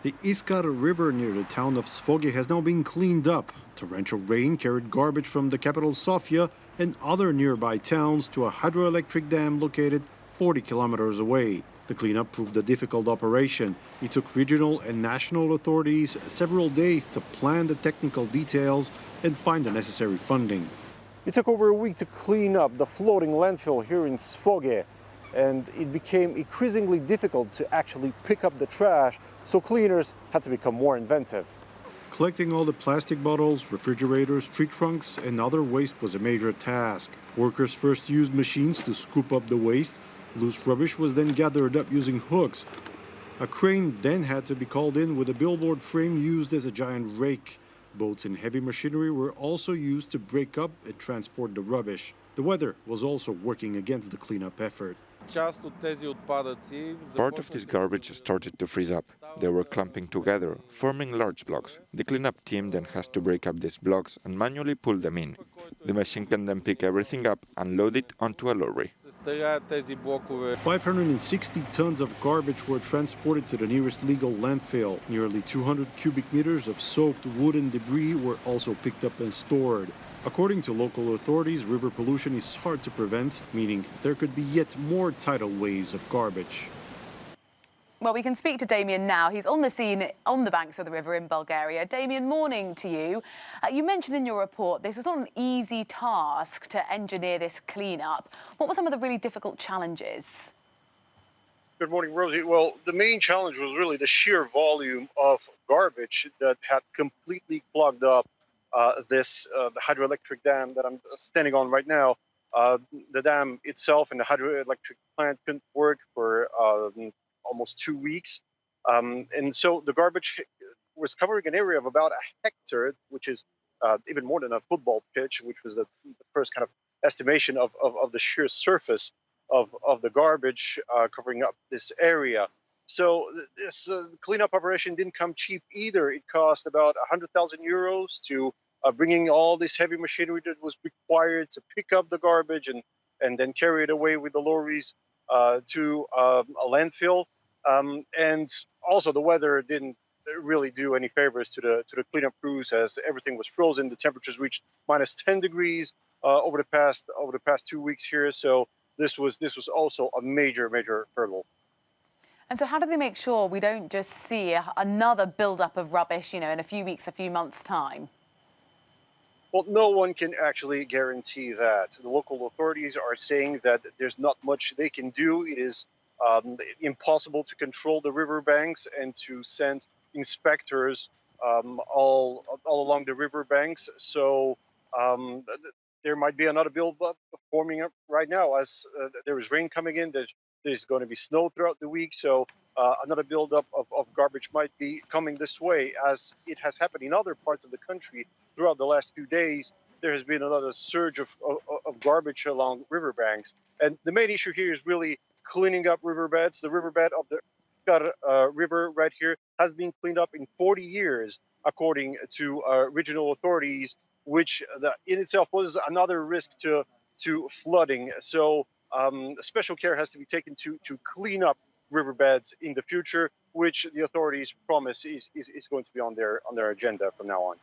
The Iskar River near the town of Sofia has now been cleaned up. Torrential rain carried garbage from the capital Sofia and other nearby towns to a hydroelectric dam located 40 kilometers away. The cleanup proved a difficult operation. It took regional and national authorities several days to plan the technical details and find the necessary funding. It took over a week to clean up the floating landfill here in Sofia, and it became increasingly difficult to actually pick up the trash, so cleaners had to become more inventive. Collecting all the plastic bottles, refrigerators, tree trunks, and other waste was a major task. Workers first used machines to scoop up the waste. Loose rubbish was then gathered up using hooks. A crane then had to be called in with a billboard frame used as a giant rake. Boats and heavy machinery were also used to break up and transport the rubbish. The weather was also working against the cleanup effort. Part of this garbage started to freeze up. They were clumping together, forming large blocks. The cleanup team then has to break up these blocks and manually pull them in. The machine can then pick everything up and load it onto a lorry. 560 tons of garbage were transported to the nearest legal landfill. Nearly 200 cubic meters of soaked wood and debris were also picked up and stored. According to local authorities, river pollution is hard to prevent, meaning there could be yet more tidal waves of garbage. Well, we can speak to Damien now. He's on the scene on the banks of the river in Bulgaria. Damien, morning to you. You mentioned in your report this was not an easy task to engineer this clean-up. What were some of the really difficult challenges? Good morning, Rosie. Well, the main challenge was really the sheer volume of garbage that had completely clogged up this hydroelectric dam that I'm standing on right now. The dam itself and the hydroelectric plant couldn't work for almost 2 weeks. And so the garbage was covering an area of about a hectare, which is even more than a football pitch, which was the first kind of estimation of the sheer surface of the garbage covering up this area. So this cleanup operation didn't come cheap either. It cost about 100,000 euros to bringing all this heavy machinery that was required to pick up the garbage and then carry it away with the lorries to a landfill. And also the weather didn't really do any favors to the cleanup crews, as everything was frozen. The temperatures reached minus 10 degrees over the past 2 weeks here. So this was also a major hurdle. And so how do they make sure we don't just see another build-up of rubbish, in a few weeks, a few months' time? Well, no one can actually guarantee that. The local authorities are saying that there's not much they can do. It is impossible to control the riverbanks and to send inspectors all along the riverbanks. So there might be another build-up forming up right now, as there is rain coming in. There's going to be snow throughout the week, so another buildup of garbage might be coming this way, as it has happened in other parts of the country throughout the last few days. There has been another surge of garbage along riverbanks, and the main issue here is really cleaning up riverbeds. The riverbed of the Iskar River right here has been cleaned up in 40 years, according to regional authorities, which in itself was another risk to flooding. So special care has to be taken to clean up riverbeds in the future, which the authorities promise is going to be on their agenda from now on.